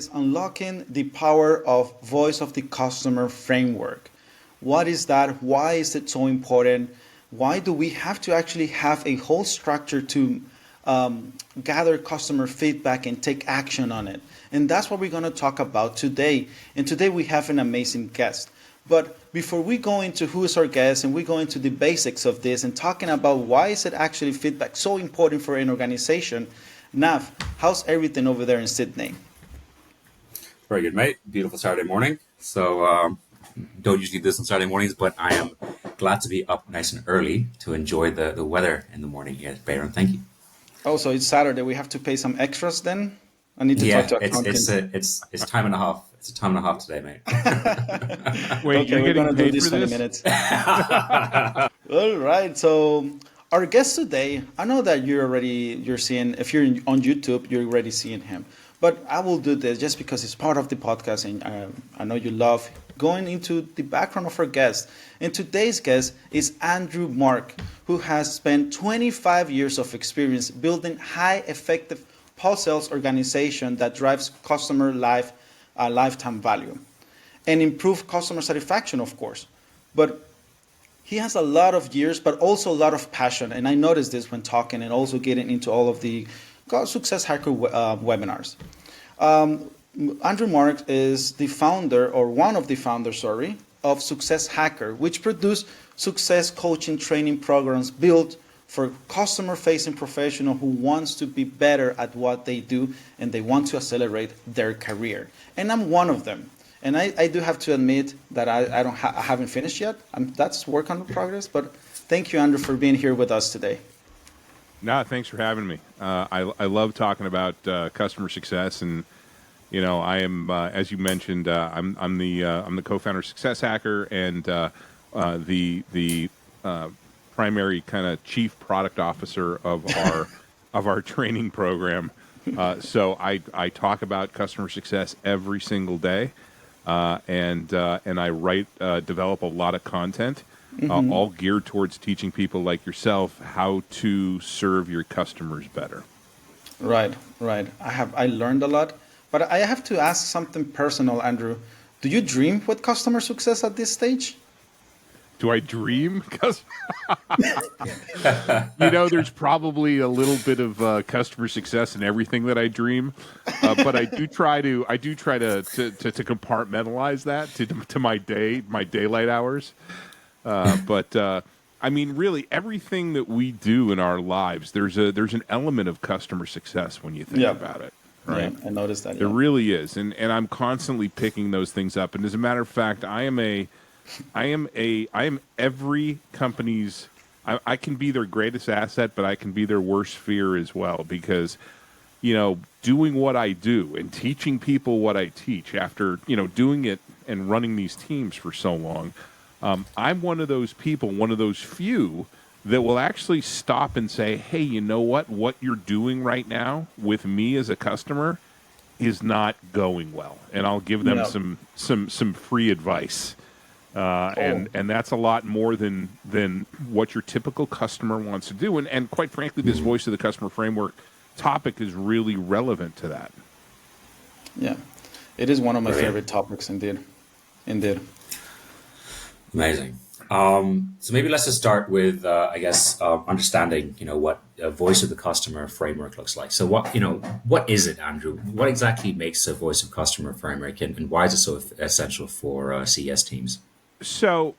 is unlocking the power of voice of the customer framework. What is that? Why is it so important? Why do we have to actually have a whole structure to gather customer feedback and take action on it? And that's what we're going to talk about today. And today we have an amazing guest. But before we go into who is our guest and we go into the basics of this and talking about why is it actually feedback so important for an organization, Nav, how's everything over there in Sydney? Very good, mate. Beautiful Saturday morning. So don't usually do this on Saturday mornings, but I am glad to be up nice and early to enjoy the weather in the morning here at Bayern. Thank you. Oh, so it's Saturday. We have to pay some extras then? I need to talk to accountant. It's time and a half. It's a time and a half today, mate. Wait, Okay, we're going to do this for 20 this? minutes. All right. So our guest today, I know that you're seeing, if you're on YouTube, you're already seeing him. But I will do this just because it's part of the podcast, and I know you love going into the background of our guest. And today's guest is Andrew Mark, who has spent 25 years of experience building high effective post-sales organization that drives customer lifetime value and improve customer satisfaction, of course. But he has a lot of years, but also a lot of passion. And I noticed this when talking and also getting into all of the SuccessHACKER webinars. Andrew Mark is the founder, or one of the founders, of SuccessHACKER, which produce success coaching training programs built for customer-facing professional who wants to be better at what they do and they want to accelerate their career. And I'm one of them. And I do have to admit that I haven't finished yet. That's work in progress. But thank you, Andrew, for being here with us today. No, thanks for having me. I love talking about customer success, and I am, as you mentioned, I'm the co-founder of SuccessHACKER and the primary kind of chief product officer of our training program. So I talk about customer success every single day, and I develop a lot of content. All geared towards teaching people like yourself how to serve your customers better. Right. I learned a lot, but I have to ask something personal, Andrew. Do you dream with customer success at this stage? Do I dream? There's probably a little bit of customer success in everything that I dream, but I do try to compartmentalize that to my daylight hours. Really, everything that we do in our lives, there's an element of customer success when you think about it, right? Yeah, I noticed that. There really is, and I'm constantly picking those things up. And as a matter of fact, I am every company's. I can be their greatest asset, but I can be their worst fear as well, because doing what I do and teaching people what I teach after doing it and running these teams for so long. I'm one of those people, one of those few that will actually stop and say, hey, you know what? What you're doing right now with me as a customer is not going well. And I'll give them some free advice. And that's a lot more than what your typical customer wants to do. And quite frankly, this voice of the customer framework topic is really relevant to that. Yeah, it is one of my favorite topics indeed. Amazing. So maybe let's just start with, understanding, what a voice of the customer framework looks like. So what is it, Andrew? What exactly makes a voice of customer framework, and why is it so essential for CES teams? So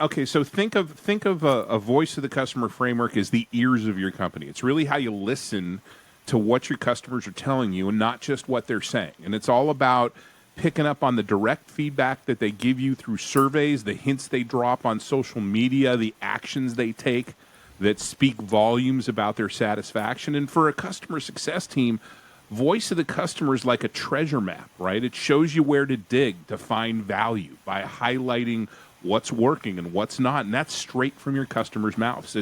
think of a voice of the customer framework as the ears of your company. It's really how you listen to what your customers are telling you and not just what they're saying. And it's all about picking up on the direct feedback that they give you through surveys, the hints they drop on social media, the actions they take that speak volumes about their satisfaction. And for a customer success team, voice of the customer is like a treasure map, right? It shows you where to dig to find value by highlighting what's working and what's not. And that's straight from your customers' mouths.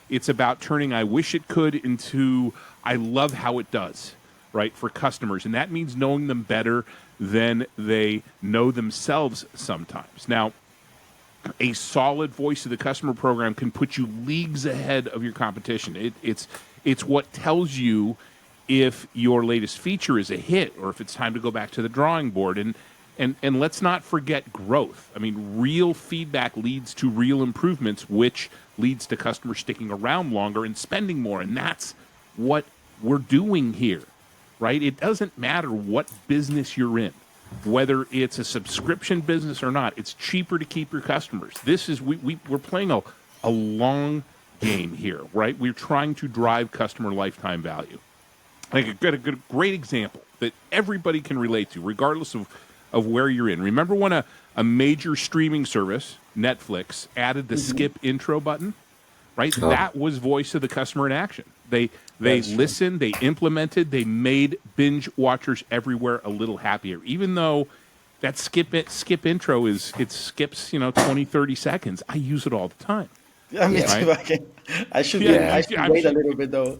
It's about turning I wish it could into I love how it does, right, for customers. And that means knowing them better than they know themselves sometimes. Now, a solid voice of the customer program can put you leagues ahead of your competition. It's what tells you if your latest feature is a hit or if it's time to go back to the drawing board. And let's not forget growth. I mean, real feedback leads to real improvements, which leads to customers sticking around longer and spending more. And that's what we're doing here, right? It doesn't matter what business you're in, whether it's a subscription business or not. It's cheaper to keep your customers. This is we're playing a long game here, right? We're trying to drive customer lifetime value. I think a great example that everybody can relate to, regardless of where you're in. Remember when a major streaming service, Netflix, added the skip intro button, right? Oh. That was voice of the customer in action. They listened, they implemented, they made binge watchers everywhere a little happier, even though that skip intro it skips 20, 30 seconds. I use it all the time. Yeah, me too. Right? I should I'm wait sure- a little bit though.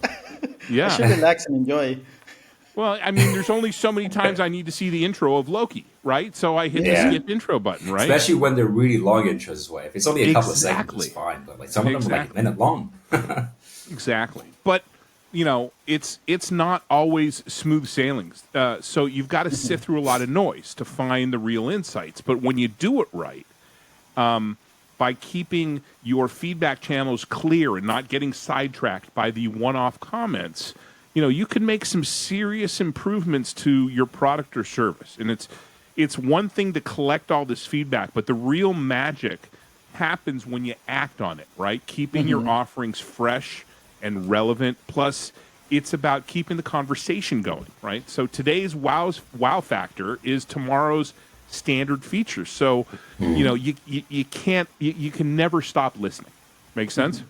Yeah. I should relax and enjoy. Well, I mean, there's only so many times I need to see the intro of Loki, right? So I hit the skip intro button, right? Especially when they're really long intros as well. If it's only a couple of seconds, Exactly. it's fine. But like some of them are like a minute long. Exactly. But, it's not always smooth sailings. So you've got to sift through a lot of noise to find the real insights. But when you do it right, by keeping your feedback channels clear and not getting sidetracked by the one-off comments, you can make some serious improvements to your product or service. And it's one thing to collect all this feedback, but the real magic happens when you act on it, right? Keeping your offerings fresh and relevant. Plus, it's about keeping the conversation going, right? So today's wow factor is tomorrow's standard features. So, you can never stop listening. Make sense?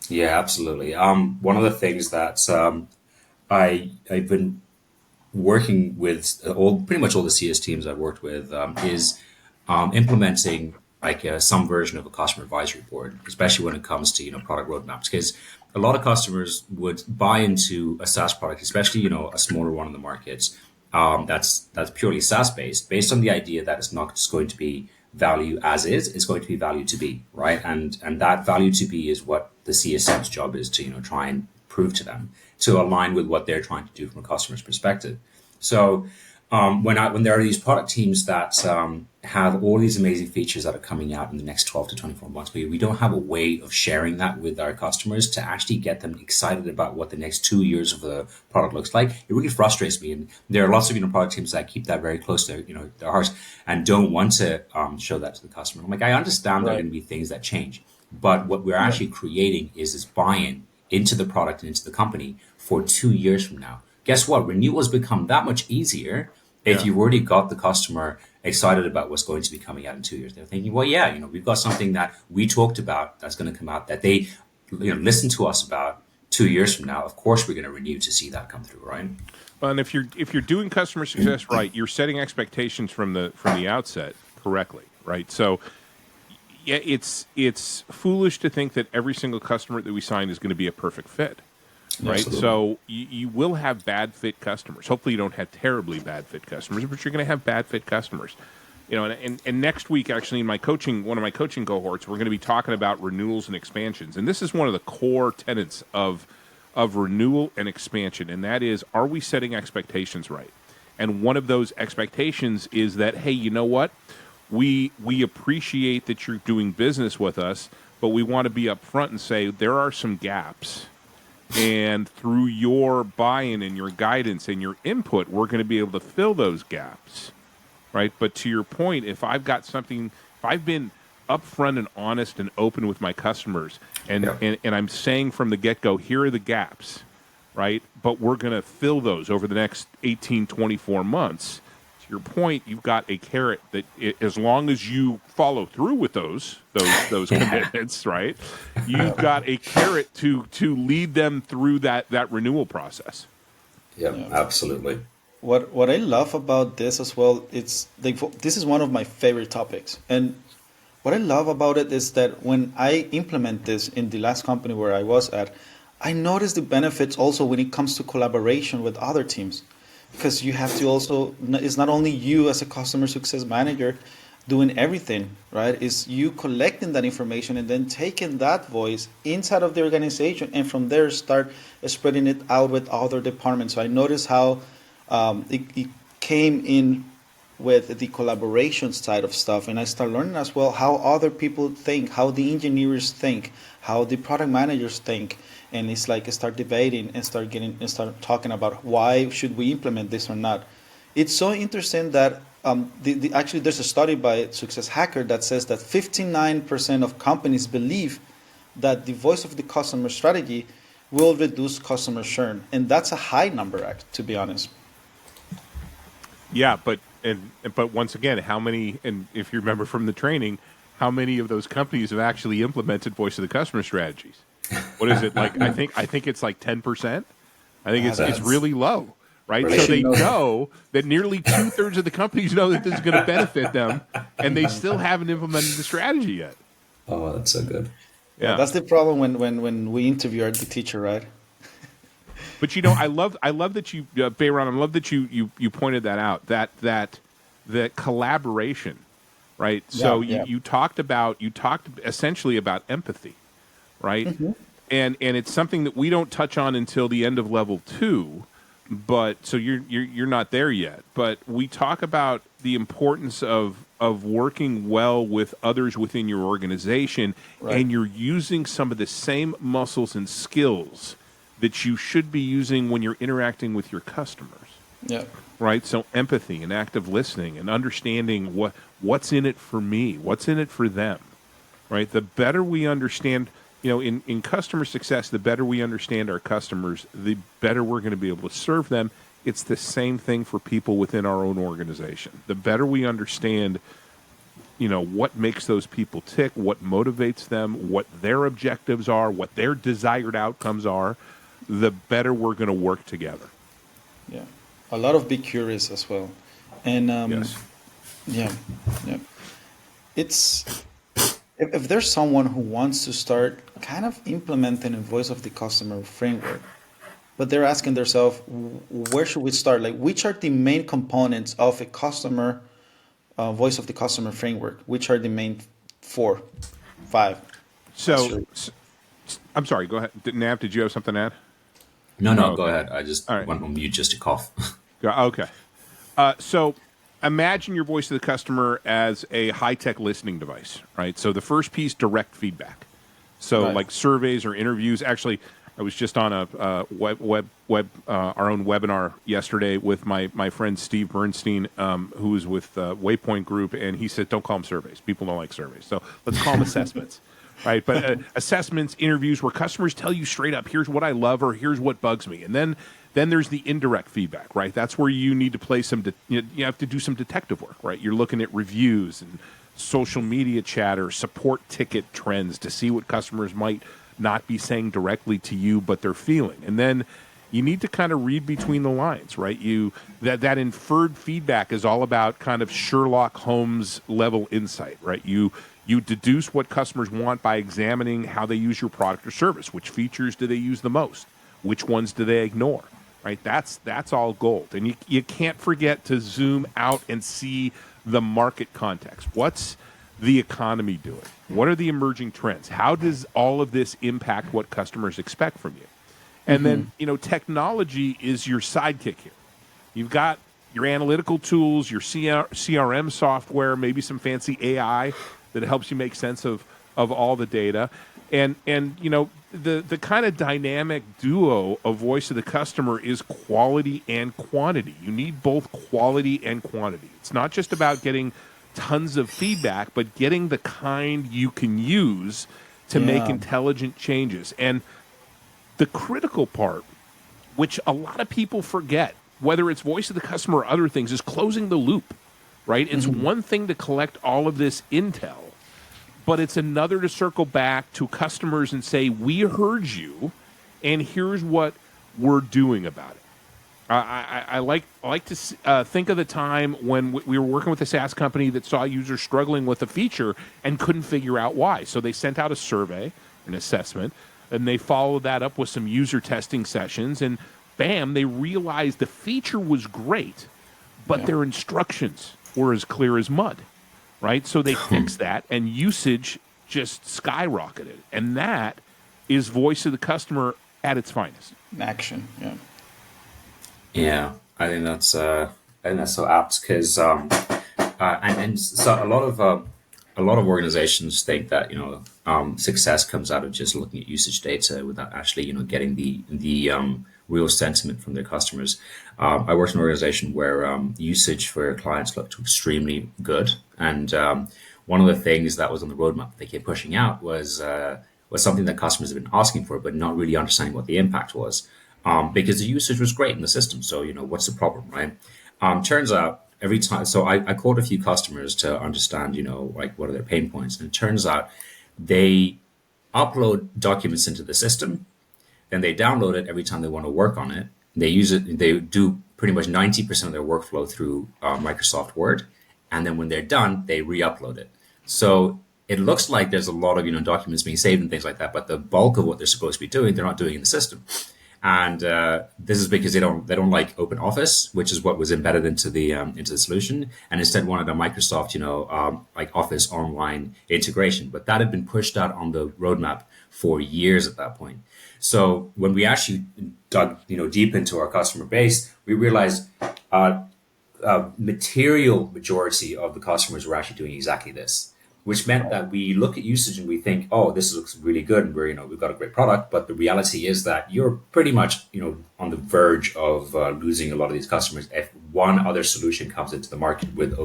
Yeah, absolutely. One of the things that I've been working with pretty much all the CS teams I've worked with is implementing like some version of a customer advisory board, especially when it comes to product roadmaps, because a lot of customers would buy into a SaaS product, especially a smaller one in the market that's purely SaaS based on the idea that it's not just going to be value as is, it's going to be value to be, right? And that value to be is what the CSM's job is to try and prove to them to align with what they're trying to do from a customer's perspective. So when there are these product teams that have all these amazing features that are coming out in the next 12 to 24 months, we don't have a way of sharing that with our customers to actually get them excited about what the next 2 years of the product looks like. It really frustrates me. And there are lots of product teams that keep that very close to their hearts and don't want to show that to the customer. I'm like, I understand there are going to be things that change, but what we're actually creating is this buy-in into the product and into the company for 2 years from now. Guess what? Renewals become that much easier if you've already got the customer excited about what's going to be coming out in 2 years. They're thinking, well, we've got something that we talked about that's going to come out that they listen to us about 2 years from now. Of course, we're going to renew to see that come through, right? Well, and if you're doing customer success right, you're setting expectations from the outset correctly, right? So yeah, it's foolish to think that every single customer that we sign is going to be a perfect fit. Right. Absolutely. So you will have bad fit customers. Hopefully you don't have terribly bad fit customers, but you're going to have bad fit customers. And next week, actually, in one of my coaching cohorts, we're going to be talking about renewals and expansions. And this is one of the core tenets of renewal and expansion. And that is, are we setting expectations right? And one of those expectations is that, hey, you know what? We appreciate that you're doing business with us, but we want to be upfront and say there are some gaps. And through your buy-in and your guidance and your input, we're going to be able to fill those gaps, right? But to your point, if I've been upfront and honest and open with my customers, and I'm saying from the get-go, here are the gaps, right? But we're going to fill those over the next 18, 24 months. To your point, you've got a carrot that as long as you follow through with those commitments, right? You've got a carrot to lead them through that renewal process. Yeah, absolutely. What I love about this as well, this is one of my favorite topics. And what I love about it is that when I implement this in the last company where I was at, I noticed the benefits also when it comes to collaboration with other teams. Because you have to also, it's not only you as a customer success manager doing everything, right? Is you collecting that information and then taking that voice inside of the organization, and from there start spreading it out with other departments. So I noticed how it came in with the collaboration side of stuff, and I start learning as well how other people think, how the engineers think, how the product managers think, and it's like I start debating and start talking about why should we implement this or not. It's so interesting that actually there's a study by SuccessHACKER that says that 59% of companies believe that the voice of the customer strategy will reduce customer churn, and that's a high number, to be honest. Yeah, but once again, how many? And if you remember from the training, how many of those companies have actually implemented voice of the customer strategies? What is it like? I think it's like 10%. I think it's really low, right? So they know that nearly 2/3 of the companies know that this is going to benefit them, and they still haven't implemented the strategy yet. Oh, that's so good. Yeah, that's the problem when we interview the teacher, right? But you know, I love that you, Bayron, I love that you pointed that out. That collaboration, right? So you talked essentially about empathy, right? Mm-hmm. And it's something that we don't touch on until the end of level 2. But so you're not there yet. But we talk about the importance of working well with others within your organization, right. And you're using some of the same muscles and skills that you should be using when you're interacting with your customers. Yeah. Right? So empathy and active listening and understanding what's in it for me, what's in it for them. Right? The better we understand, in customer success, the better we understand our customers, the better we're going to be able to serve them. It's the same thing for people within our own organization. The better we understand, what makes those people tick, what motivates them, what their objectives are, what their desired outcomes are, the better we're going to work together. Yeah. A lot of be curious as well. And yes. Yeah. It's if there's someone who wants to start kind of implementing a voice of the customer framework, but they're asking themselves, where should we start? Like, which are the main components of a customer voice of the customer framework? Which are the main 4, 5? So, I'm sorry, go ahead. Nav, did you have something to add? No, go ahead. I just went on mute just to cough. Okay. So imagine your voice of the customer as a high-tech listening device, right? So the first piece, direct feedback. So like surveys or interviews. Actually, I was just on a our own webinar yesterday with my friend Steve Bernstein, who is with Waypoint Group, and he said, don't call them surveys. People don't like surveys. So let's call them assessments. Right, but assessments, interviews, where customers tell you straight up, here's what I love or here's what bugs me, and then there's the indirect feedback, right? That's where you need to play you have to do some detective work, right? You're looking at reviews and social media chatter, support ticket trends to see what customers might not be saying directly to you, but they're feeling, and then you need to kind of read between the lines, right? That inferred feedback is all about kind of Sherlock Holmes level insight, right? You deduce what customers want by examining how they use your product or service. Which features do they use the most? Which ones do they ignore? Right? That's all gold. And you can't forget to zoom out and see the market context. What's the economy doing? What are the emerging trends? How does all of this impact what customers expect from you? And then, technology is your sidekick here. You've got your analytical tools, your CRM software, maybe some fancy AI that helps you make sense of all the data. And the kind of dynamic duo of voice of the customer is quality and quantity. You need both quality and quantity. It's not just about getting tons of feedback, but getting the kind you can use to make intelligent changes. And the critical part, which a lot of people forget, whether it's voice of the customer or other things, is closing the loop, right? It's one thing to collect all of this intel, but it's another to circle back to customers and say, we heard you, and here's what we're doing about it. I like to think of the time when we were working with a SaaS company that saw users struggling with a feature and couldn't figure out why. So they sent out a survey, an assessment, and they followed that up with some user testing sessions, and bam, they realized the feature was great, but their instructions were as clear as mud, right? So they fixed that, and usage just skyrocketed. And that is voice of the customer at its finest. Action. Yeah. Yeah, I think that's so apt because and so a lot of organizations think that success comes out of just looking at usage data without actually getting the real sentiment from their customers. I worked in an organization where usage for clients looked extremely good, and one of the things that was on the roadmap they kept pushing out was something that customers have been asking for, but not really understanding what the impact was. Because the usage was great in the system. So, what's the problem, right? Turns out every time, so I called a few customers to understand, like what are their pain points. And it turns out they upload documents into the system, then they download it every time they want to work on it. They use it, they do pretty much 90% of their workflow through Microsoft Word. And then when they're done, they re-upload it. So it looks like there's a lot of, documents being saved and things like that, but the bulk of what they're supposed to be doing, they're not doing in the system. And this is because they don't like Open Office, which is what was embedded into the solution, and instead wanted a Microsoft, like Office online integration. But that had been pushed out on the roadmap for years at that point. So when we actually dug, deep into our customer base, we realized material majority of the customers were actually doing exactly this, which meant that we look at usage and we think, oh, this looks really good, and we've got a great product. But the reality is that you're pretty much, on the verge of losing a lot of these customers if one other solution comes into the market with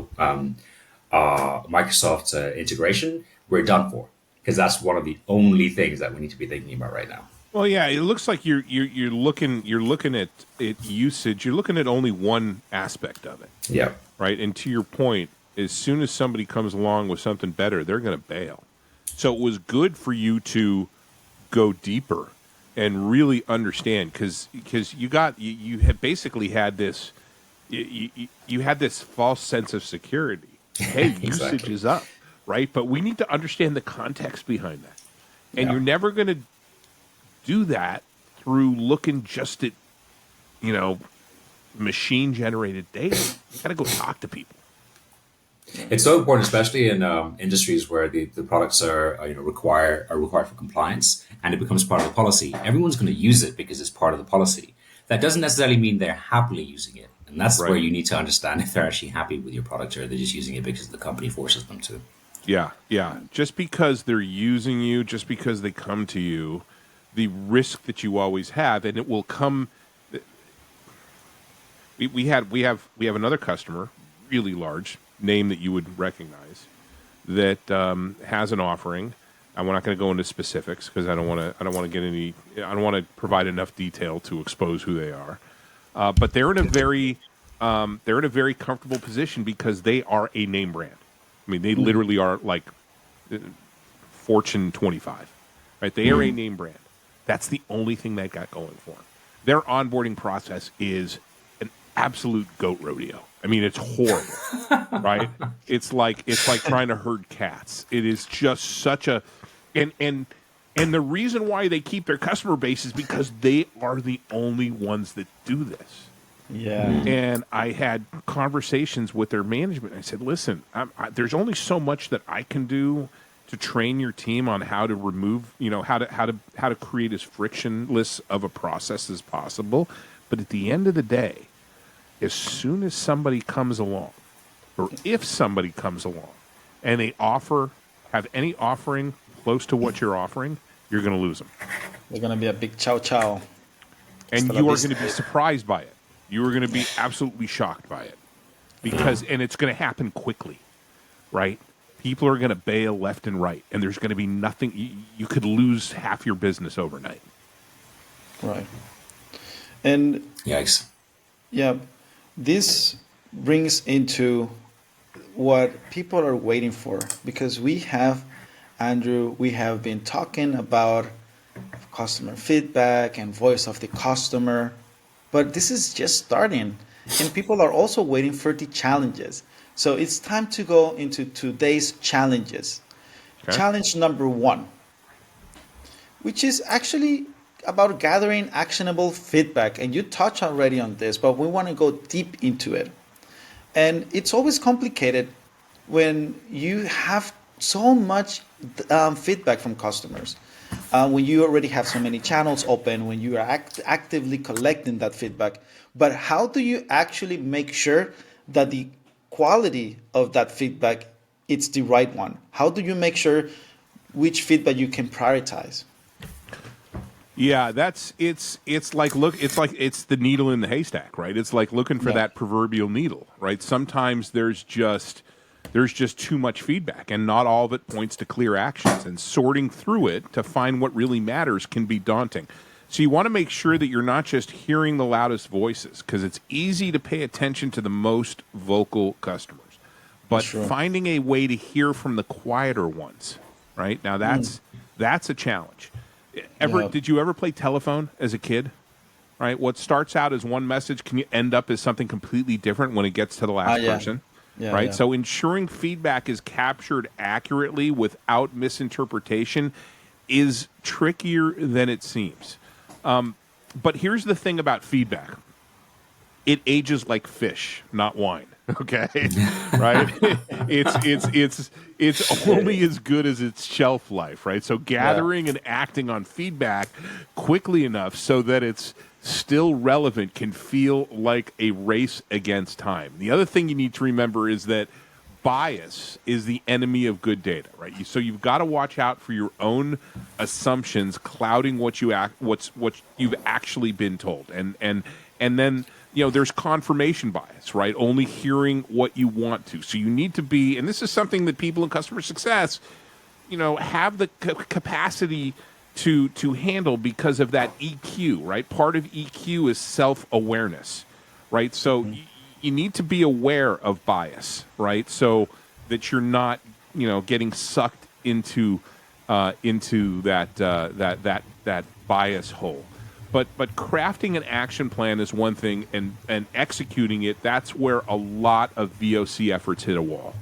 Microsoft integration. We're done for, because that's one of the only things that we need to be thinking about right now. Well, yeah, it looks like you're looking at usage. You're looking at only one aspect of it. Yeah. Right. And to your point, as soon as somebody comes along with something better, they're going to bail. So it was good for you to go deeper and really understand, because you had basically had this you had this false sense of security. Hey, Exactly. usage is up, right? But we need to understand the context behind that, and you're never going to do that through looking just at machine generated data. You got to go talk to people. It's so important, especially in industries where the products are required for compliance, and it becomes part of the policy. Everyone's going to use it because it's part of the policy. That doesn't necessarily mean they're happily using it, and that's Right. where you need to understand if they're actually happy with your product, or they're just using it because the company forces them to. Yeah, yeah. Just because they're using you, just because they come to you, the risk that you always have, and it will come. We have another customer, really large, name that you would recognize, that has an offering. I'm not going to go into specifics because I don't want to provide enough detail to expose who they are. But they're in a very comfortable position because they are a name brand. I mean, they literally are like Fortune 25, right? They are a name brand. That's the only thing they got going for them. Their onboarding process is an absolute goat rodeo. I mean, it's horrible, right? It's like trying to herd cats. It is just such a and the reason why they keep their customer base is because they are the only ones that do this. Yeah. And I had conversations with their management. I said, "Listen, there's only so much that I can do to train your team on how to remove, how to create as frictionless of a process as possible. But at the end of the day, as soon as somebody comes along, or if somebody comes along, and they have any offering close to what you're offering, you're going to lose them. They're going to be a big chow chow. And you are going to be surprised by it. You are going to be absolutely shocked by it. And it's going to happen quickly, right? People are going to bail left and right, and there's going to be nothing. You could lose half your business overnight. Right. And Yikes. yeah, this brings into what people are waiting for, because Andrew, we have been talking about customer feedback and voice of the customer, but this is just starting, and people are also waiting for the challenges. So it's time to go into today's challenges. Okay. Challenge number 1, which is actually about gathering actionable feedback. And you touched already on this, but we want to go deep into it. And it's always complicated when you have so much feedback from customers, when you already have so many channels open, when you are actively collecting that feedback, but how do you actually make sure that the quality of that feedback it's the right one? How do you make sure which feedback you can prioritize? Yeah, it's the needle in the haystack, right? It's like looking for Yeah. that proverbial needle, right? Sometimes there's just too much feedback, and not all of it points to clear actions, and sorting through it to find what really matters can be daunting. So you want to make sure that you're not just hearing the loudest voices, because it's easy to pay attention to the most vocal customers, but Sure. finding a way to hear from the quieter ones, right? Now that's a challenge. Yeah. Did you ever play telephone as a kid? Right? What starts out as one message can end up as something completely different when it gets to the last Yeah. person. Yeah. Right? Yeah. So ensuring feedback is captured accurately without misinterpretation is trickier than it seems. But here's the thing about feedback. It ages like fish, not wine. Okay, right? It's only as good as its shelf life, right? So gathering and acting on feedback quickly enough so that it's still relevant can feel like a race against time. The other thing you need to remember is that bias is the enemy of good data, right? So you've got to watch out for your own assumptions clouding what you've actually been told, and then there's confirmation bias, right? Only hearing what you want to. So you need to be, and this is something that people in customer success, have the capacity to handle because of that EQ, right? Part of EQ is self-awareness, right? So you need to be aware of bias, right? So that you're not, getting sucked into that bias hole. But crafting an action plan is one thing, and executing it, that's where a lot of VOC efforts hit a wall,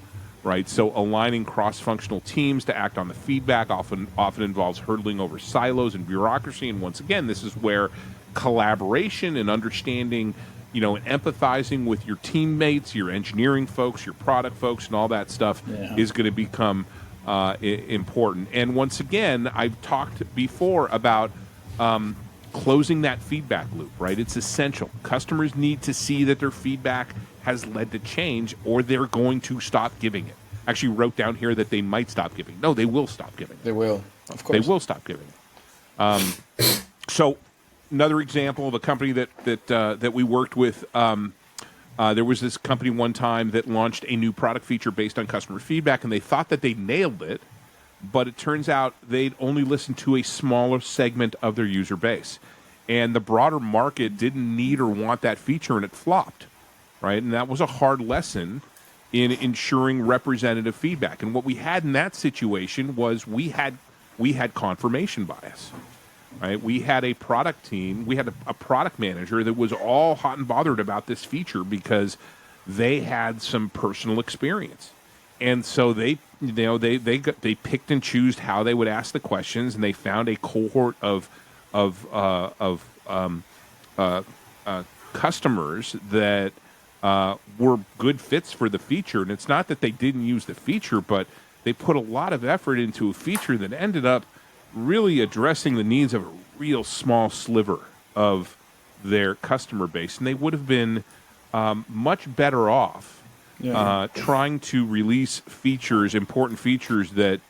right? So aligning cross-functional teams to act on the feedback often involves hurdling over silos and bureaucracy. And once again, this is where collaboration and understanding, and empathizing with your teammates, your engineering folks, your product folks, and all that stuff is going to become important. And once again, I've talked before about closing that feedback loop, right? It's essential. Customers need to see that their feedback has led to change, or they're going to stop giving it. Actually wrote down here that they might stop giving. No, they will stop giving it. They will, of course. They will stop giving it. So another example of a company that we worked with, there was this company one time that launched a new product feature based on customer feedback, and they thought that they nailed it, but it turns out they'd only listened to a smaller segment of their user base. And the broader market didn't need or want that feature, and it flopped, right? And that was a hard lesson in ensuring representative feedback. And what we had in that situation was we had confirmation bias, right? We had a product team, we had a product manager that was all hot and bothered about this feature because they had some personal experience. And so they picked and chose how they would ask the questions, and they found a cohort of customers that were good fits for the feature. And it's not that they didn't use the feature, but they put a lot of effort into a feature that ended up really addressing the needs of a real small sliver of their customer base, and they would have been much better off trying to release features, important features that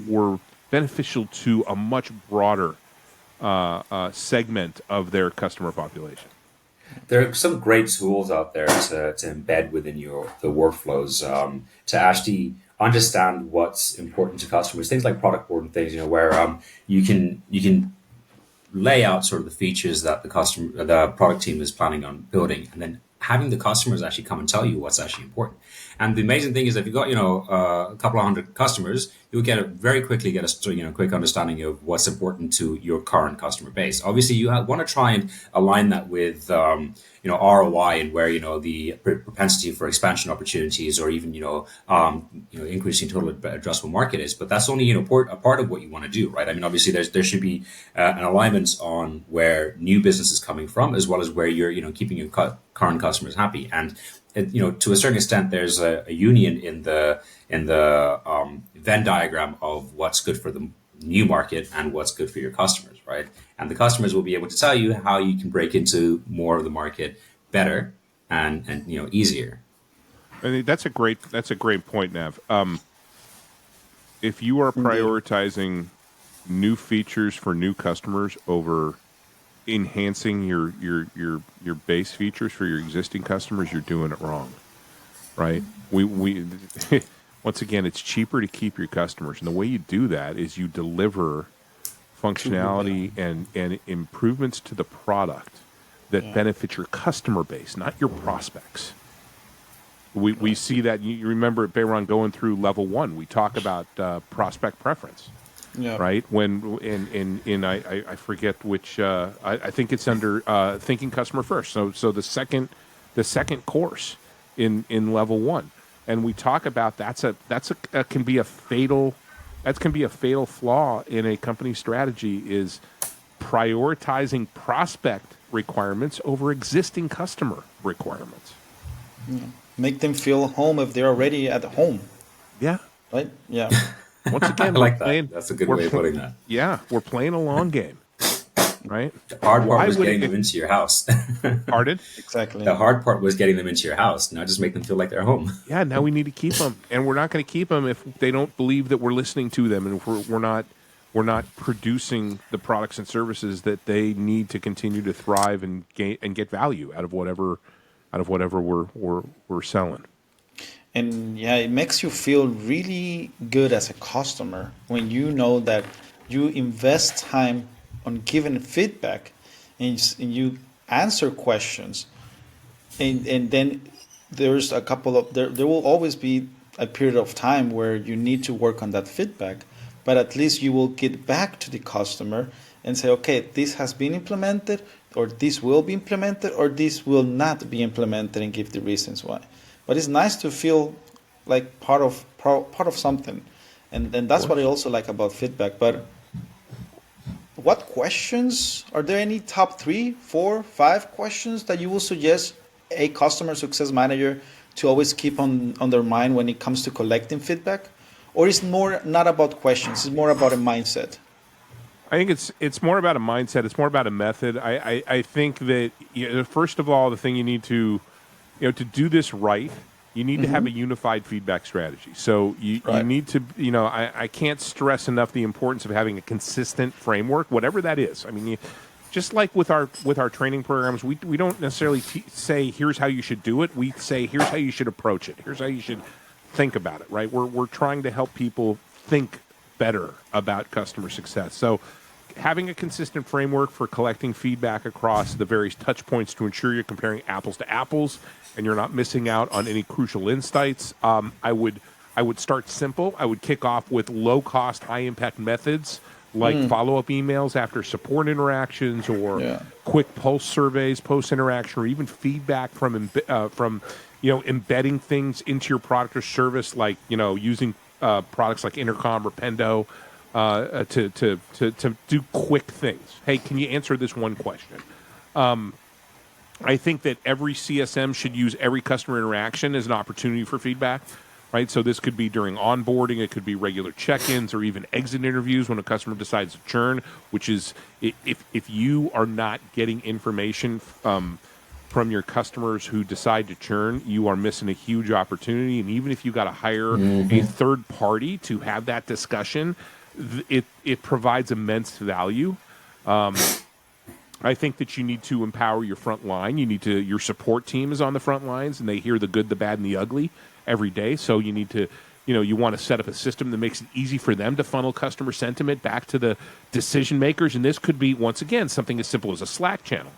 were beneficial to a much broader segment of their customer population. There are some great tools out there to embed within the workflows to actually understand what's important to customers. Things like product board and things, where you can lay out sort of the features that the product team is planning on building, and then having the customers actually come and tell you what's actually important. And the amazing thing is, if you've got a couple of hundred customers, you'll very quickly get a quick understanding of what's important to your current customer base. Obviously, you want to try and align that with ROI and where the propensity for expansion opportunities, or even increasing total addressable market is. But that's only a part of what you want to do, right? I mean, obviously, there should be an alignment on where new business is coming from, as well as where you're keeping your current customers happy. And to a certain extent, there's a union in the Venn diagram of what's good for the new market and what's good for your customers, right? And the customers will be able to tell you how you can break into more of the market better and easier. I think that's a great point, Nav. If you are Indeed. prioritizing new features for new customers over enhancing your base features for your existing customers, you're doing it wrong, right? We once again, it's cheaper to keep your customers, and the way you do that is you deliver functionality and improvements to the product that benefit your customer base, not your prospects. We see that. You remember at Bayron going through level 1, we talk about prospect preference, Yeah. right? When in I forget which I think it's under thinking customer first. So the second course in level 1, and we talk about that can be a fatal flaw in a company strategy, is prioritizing prospect requirements over existing customer requirements. Make them feel home if they're already at home, Yeah. right? Yeah. Once I again, like that. That's a good way of putting that. Yeah, we're playing a long game, right? The hard part Why was would getting it? them into your house. Pardon? Exactly. The hard part was getting them into your house. Now just make them feel like they're home. Yeah. Now we need to keep them, and we're not going to keep them if they don't believe that we're listening to them, and if we're not producing the products and services that they need to continue to thrive and get value out of whatever we're selling. And yeah, it makes you feel really good as a customer when you know that you invest time on giving feedback, and you answer questions, and then there's a couple of there will always be a period of time where you need to work on that feedback, but at least you will get back to the customer and say, okay, this has been implemented, or this will be implemented, or this will not be implemented, and give the reasons why. But it's nice to feel like part of something, and that's what I also like about feedback. But what questions are there? Any top 3, 4, 5 questions that you will suggest a customer success manager to always keep on their mind when it comes to collecting feedback? Or is more not about questions? It's more about a mindset. I think it's more about a mindset. It's more about a method. I think that first of all, the thing you need to to do this right, you need to have a unified feedback strategy. So you need to I can't stress enough the importance of having a consistent framework, whatever that is. I mean, just like with our training programs, we don't necessarily say here's how you should do it. We say here's how you should approach it. Here's how you should think about it. Right? We're trying to help people think better about customer success. So having a consistent framework for collecting feedback across the various touch points to ensure you're comparing apples to apples and you're not missing out on any crucial insights. I would start simple. I would kick off with low-cost, high-impact methods like follow-up emails after support interactions, or quick pulse surveys post-interaction, or even feedback from embedding things into your product or service, like using products like Intercom or Pendo to do quick things. Hey, can you answer this one question? I think that every CSM should use every customer interaction as an opportunity for feedback, right? So this could be during onboarding, it could be regular check-ins, or even exit interviews when a customer decides to churn, which is if you are not getting information from your customers who decide to churn, you are missing a huge opportunity. And even if you got to hire a third party to have that discussion, it provides immense value. I think that you need to empower your front line. Your support team is on the front lines, and they hear the good, the bad, and the ugly every day. So you need to, you want to set up a system that makes it easy for them to funnel customer sentiment back to the decision makers. And this could be, once again, something as simple as a Slack channel.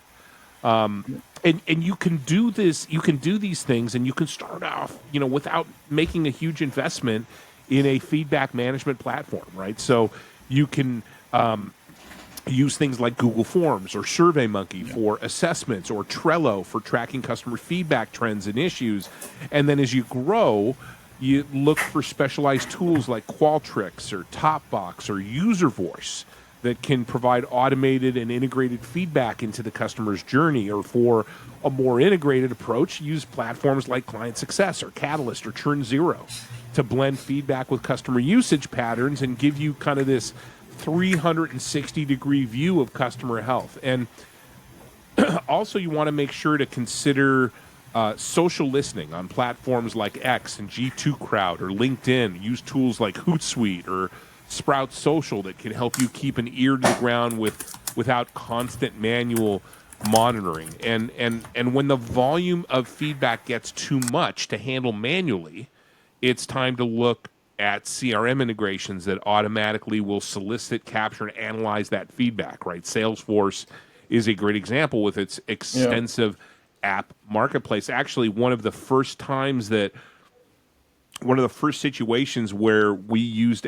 And you can do this. You can do these things, and you can start off, without making a huge investment in a feedback management platform, right? So you can use things like Google Forms or SurveyMonkey for assessments, or Trello for tracking customer feedback trends and issues. And then as you grow, you look for specialized tools like Qualtrics or Topbox or User Voice that can provide automated and integrated feedback into the customer's journey. Or for a more integrated approach, use platforms like Client Success or Catalyst or Churn Zero to blend feedback with customer usage patterns and give you kind of this 360-degree view of customer health. And also, you want to make sure to consider social listening on platforms like X and G2 Crowd or LinkedIn. Use tools like Hootsuite or Sprout Social that can help you keep an ear to the ground without constant manual monitoring. And when the volume of feedback gets too much to handle manually, it's time to look at CRM integrations that automatically will solicit, capture, and analyze that feedback, right? Salesforce is a great example with its extensive app marketplace. Actually, one of the first situations where we used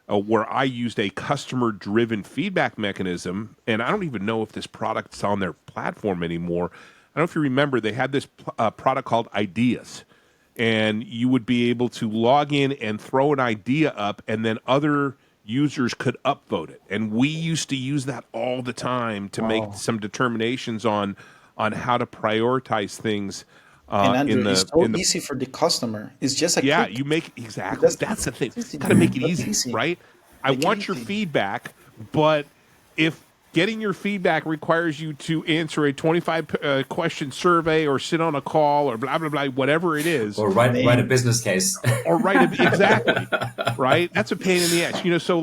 where I used a customer-driven feedback mechanism, and I don't even know if this product's on their platform anymore. I don't know if you remember, they had this product called Ideas, and you would be able to log in and throw an idea up, and then other users could upvote it. And we used to use that all the time to make some determinations on how to prioritize things. And Andrew, it's so easy for the customer. It's just a click. You make exactly. That's the thing. You got to make it easy, right? I want your feedback, but if getting your feedback requires you to answer a 25 question survey or sit on a call or blah blah blah, whatever it is, or write a business case, or exactly, right? That's a pain in the ass. So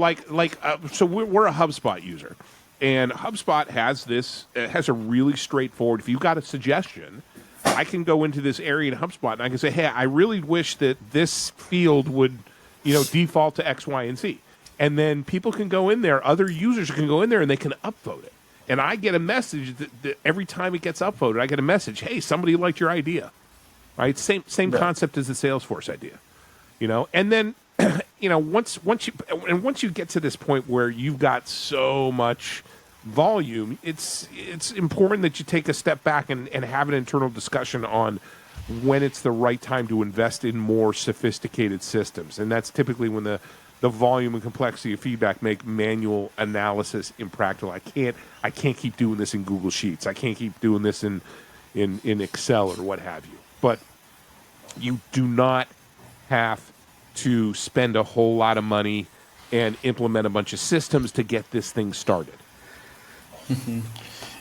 so we're a HubSpot user, and HubSpot has a really straightforward. If you've got a suggestion, I can go into this area in HubSpot and I can say, hey, I really wish that this field would, default to X, Y, and Z. And then people can go in there, other users can go in there and they can upvote it. And I get a message that every time it gets upvoted, I get a message, hey, somebody liked your idea. Right? Same concept as the Salesforce idea. And then once you get to this point where you've got so much volume, it's important that you take a step back and have an internal discussion on when it's the right time to invest in more sophisticated systems. And that's typically when the volume and complexity of feedback make manual analysis impractical. I can't keep doing this in Google Sheets. I can't keep doing this in Excel or what have you. But you do not have to spend a whole lot of money and implement a bunch of systems to get this thing started.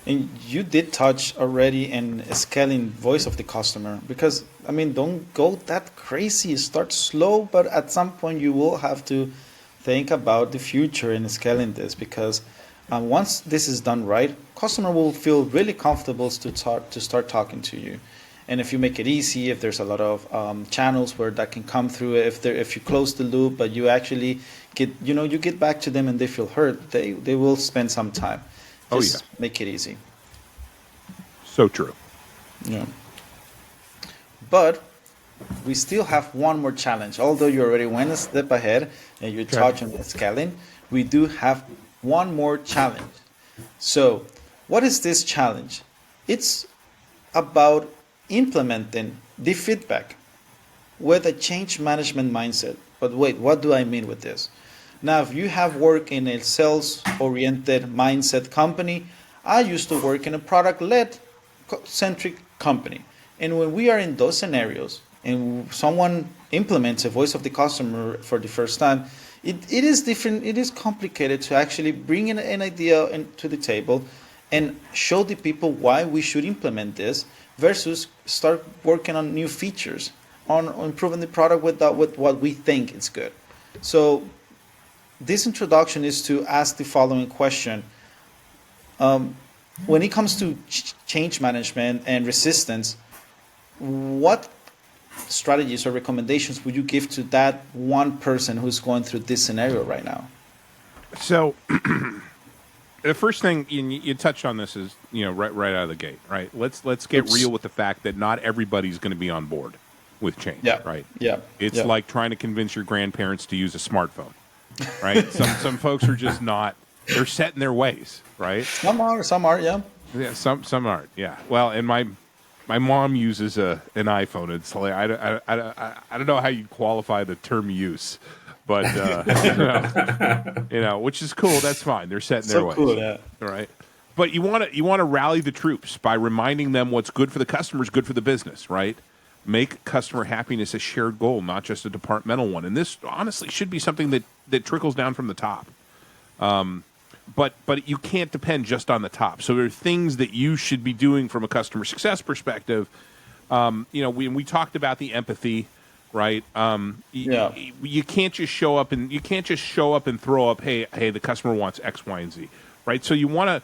And you did touch already in scaling voice of the customer, because don't go that crazy. Start slow, but at some point you will have to think about the future in scaling this, because once this is done right, customer will feel really comfortable to start talking to you. And if you make it easy, if there's a lot of channels where that can come through, if you close the loop, but you actually you get back to them and they feel heard, they will spend some time. Just make it easy. So true. Yeah. But we still have one more challenge. Although you already went a step ahead and you touched on the scaling, we do have one more challenge. So what is this challenge? It's about implementing the feedback with a change management mindset. But wait, what do I mean with this? Now, if you have worked in a sales-oriented mindset company, I used to work in a product-led centric company. And when we are in those scenarios and someone implements a voice of the customer for the first time, it is different. It is complicated to actually bring in an idea to the table and show the people why we should implement this versus start working on new features, on improving the product with what we think is good. So this introduction is to ask the following question. When it comes to change management and resistance, what strategies or recommendations would you give to that one person who's going through this scenario right now? So the first thing you touched on this is right out of the gate, right? Let's get real with the fact that not everybody's going to be on board with change, right? Yeah. It's like trying to convince your grandparents to use a smartphone. Right? Some folks are just not. They're set in their ways, right? Some are, yeah. Yeah, some aren't. Yeah. Well, and my mom uses an iPhone. It's like I don't know how you qualify the term use, But which is cool. That's fine. They're set in their ways. Cool, yeah. All right. But you want to rally the troops by reminding them what's good for the customer is good for the business, right? Make customer happiness a shared goal, not just a departmental one. And this honestly should be something that trickles down from the top. But you can't depend just on the top. So there are things that you should be doing from a customer success perspective. We talked about the empathy, right? You can't just show up and throw up, hey, the customer wants X, Y, and Z, right? So you want to,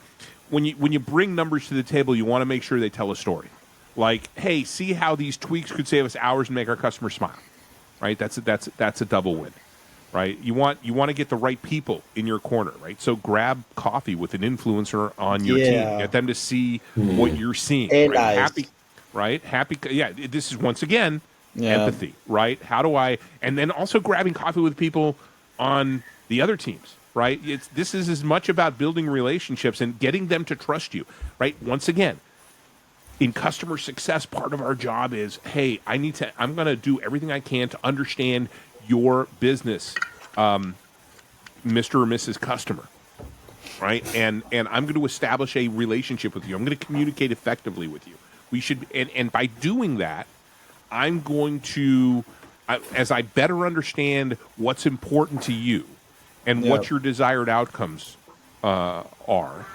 when you bring numbers to the table, you want to make sure they tell a story. Like, hey, see how these tweaks could save us hours and make our customers smile, right? That's a double win, right? You want to get the right people in your corner, right? So grab coffee with an influencer on your team, get them to see what you're seeing, right? Happy, this is once again empathy, right? How do I? And then also grabbing coffee with people on the other teams, right? This is as much about building relationships and getting them to trust you, right? Once again, in customer success, part of our job is, hey, I'm going to do everything I can to understand your business, Mr. or Mrs. Customer, right? And I'm going to establish a relationship with you. I'm going to communicate effectively with you. We should, and by doing that, I'm going to, as I better understand what's important to you and what your desired outcomes are,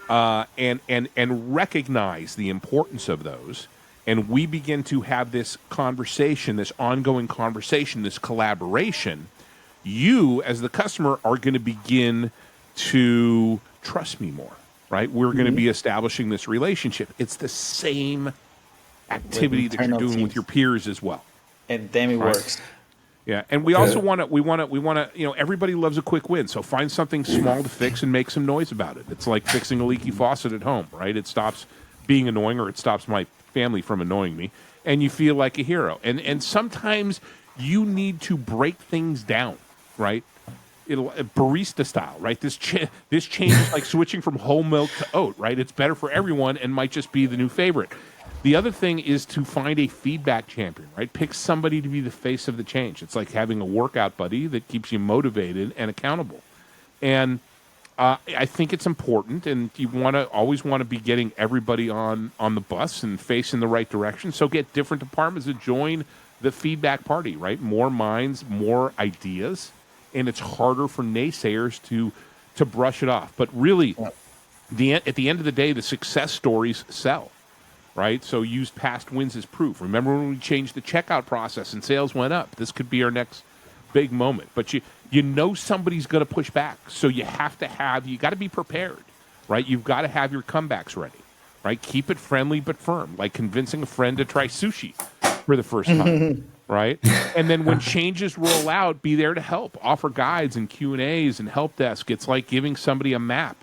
and recognize the importance of those, and we begin to have this conversation, this ongoing conversation, this collaboration, you as the customer are going to begin to trust me more, right? We're going to be establishing this relationship. It's the same activity that you're doing with your peers as well. And damn, it works. Yeah, and we also want to, everybody loves a quick win. So find something small to fix and make some noise about it. It's like fixing a leaky faucet at home, right? It stops being annoying, or it stops my family from annoying me, and you feel like a hero. And sometimes you need to break things down, right? Barista style, right? This change is like switching from whole milk to oat, right? It's better for everyone and might just be the new favorite. The other thing is to find a feedback champion, right? Pick somebody to be the face of the change. It's like having a workout buddy that keeps you motivated and accountable. And I think it's important, and you always want to be getting everybody on the bus and facing the right direction. So get different departments to join the feedback party, right? More minds, more ideas, and it's harder for naysayers to brush it off. But really, at the end of the day, the success stories sell. Right? So use past wins as proof. Remember when we changed the checkout process and sales went up? This could be our next big moment. But you know somebody's going to push back. So you got to be prepared, right? You've got to have your comebacks ready, right? Keep it friendly but firm, like convincing a friend to try sushi for the first time, right? And then when changes roll out, be there to help. Offer guides and Q&As and help desk. It's like giving somebody a map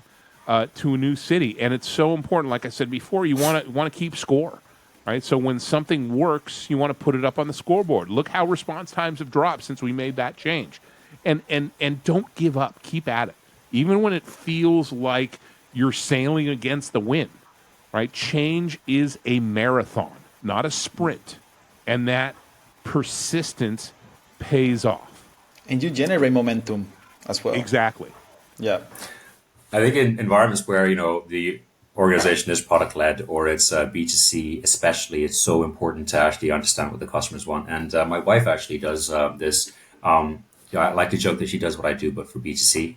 to a new city, and it's so important. Like I said before, you want to keep score, right? So when something works, you want to put it up on the scoreboard. Look how response times have dropped since we made that change, and don't give up. Keep at it, even when it feels like you're sailing against the wind, right? Change is a marathon, not a sprint, and that persistence pays off. And you generate momentum as well. Exactly. Yeah. I think in environments where, the organization is product led or it's B2C, especially, it's so important to actually understand what the customers want. And my wife actually does this. I like to joke that she does what I do, but for B2C.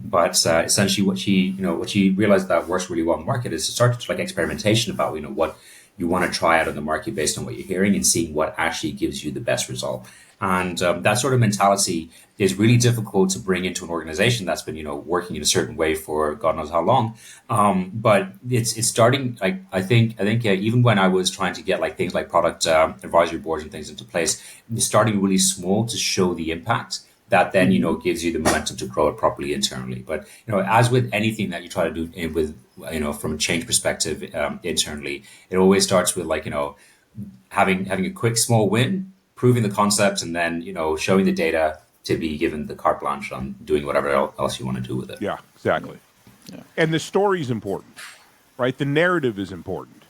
But essentially what she realized that works really well in the market is to start to like experimentation about, what you want to try out in the market based on what you're hearing and seeing what actually gives you the best result. And that sort of mentality is really difficult to bring into an organization that's been, working in a certain way for God knows how long. But it's starting. Like I think even when I was trying to get like things like product advisory boards and things into place, it's starting really small to show the impact that then gives you the momentum to grow it properly internally. But as with anything that you try to do with from a change perspective internally, it always starts with like having a quick small win, proving the concept, and then showing the data to be given the carte blanche on doing whatever else you want to do with it. Yeah, exactly. Yeah. And the story is important, right? The narrative is important,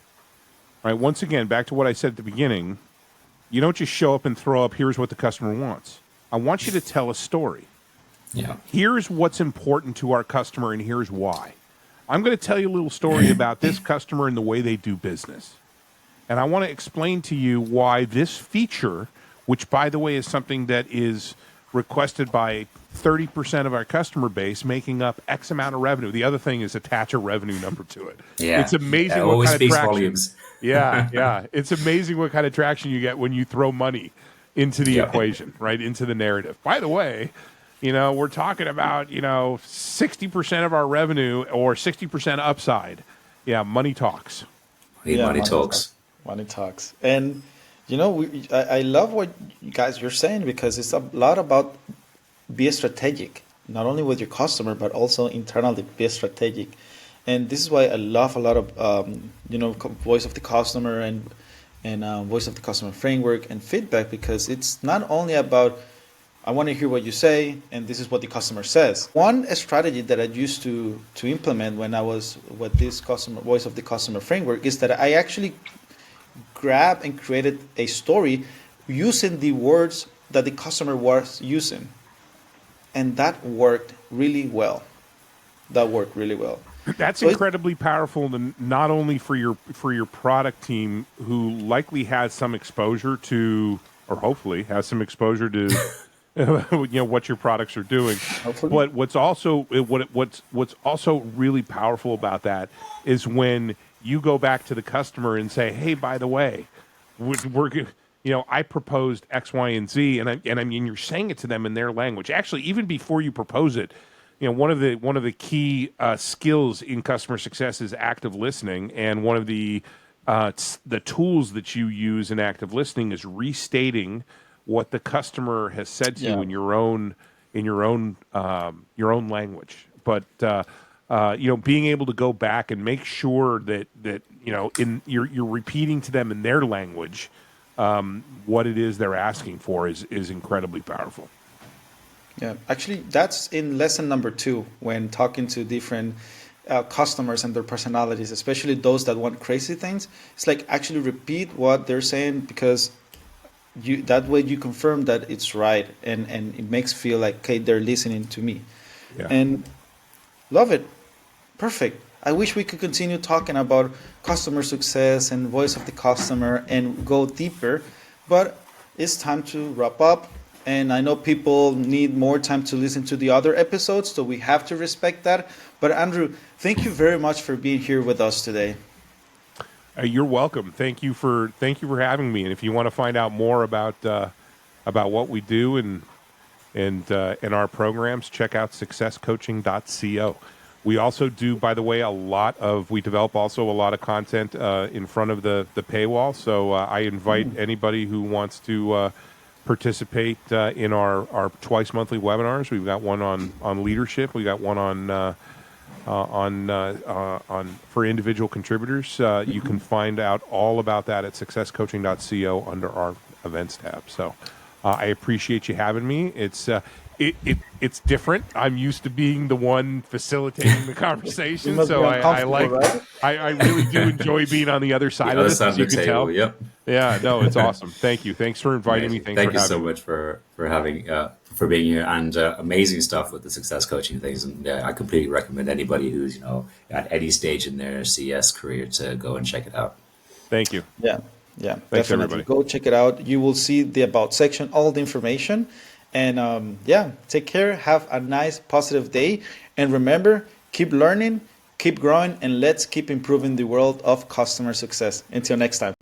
right? Once again, back to what I said at the beginning, you don't just show up and throw up, here's what the customer wants. I want you to tell a story. Yeah. Here's what's important to our customer, and here's why. I'm going to tell you a little story about this customer and the way they do business. And I want to explain to you why this feature, which, by the way, is something that is requested by 30% of our customer base, making up X amount of revenue. The other thing is attach a revenue number to it. Yeah. It's amazing It what always kind of speaks traction. volumes. Yeah. It's amazing what kind of traction you get when you throw money into the equation, right? Into the narrative. By the way, we're talking about, 60% of our revenue or 60% upside. Yeah, money talks. Money talks. Money talks. And, I love what you guys you're saying, because it's a lot about be strategic, not only with your customer, but also internally be strategic. And this is why I love a lot of, voice of the customer and voice of the customer framework and feedback, because it's not only about, I want to hear what you say, and this is what the customer says. One strategy that I used to implement when I was with this voice of the customer framework is that I actually grabbed and created a story using the words that the customer was using. And that worked really well. That's incredibly powerful, not only for your product team, who likely has some exposure to, or hopefully has some exposure to, what your products are doing. Hopefully. But what's also really powerful about that is when you go back to the customer and say, "Hey, by the way, I proposed X, Y, and Z," and I mean, you're saying it to them in their language. Actually, even before you propose it, one of the key skills in customer success is active listening, and one of the tools that you use in active listening is restating what the customer has said to you in your own language. But being able to go back and make sure that you're repeating to them in their language what it is they're asking for is incredibly powerful. Yeah, actually, that's in lesson number 2 when talking to different customers and their personalities, especially those that want crazy things. It's like actually repeat what they're saying, because that way you confirm that it's right, and it makes feel like, okay, they're listening to me. Yeah. And love it. Perfect. I wish we could continue talking about customer success and voice of the customer and go deeper, but it's time to wrap up. And I know people need more time to listen to the other episodes, so we have to respect that. But Andrew, thank you very much for being here with us today. You're welcome. Thank you for having me. And if you want to find out more about what we do and our programs, check out successcoaching.co. We also do, by the way, we develop also a lot of content in front of the paywall. So I invite anybody who wants to participate in our twice monthly webinars. We've got one on leadership. We got one on for individual contributors. You can find out all about that at successcoaching.co under our events tab. So I appreciate you having me. It's different. I'm used to being the one facilitating the conversation, so I really do enjoy being on the other side of this, as you can tell. Yep. Yeah, no, it's awesome. Thank you. Thanks for inviting me. Thank you so much for having for being here, and amazing stuff with the success coaching things. And I completely recommend anybody who's at any stage in their CS career to go and check it out. Thank you. Yeah, Thanks, definitely. everybody. Go check it out. You will see the About section, all the information. And take care. Have a nice, positive day. And remember, keep learning, keep growing, and let's keep improving the world of customer success. Until next time.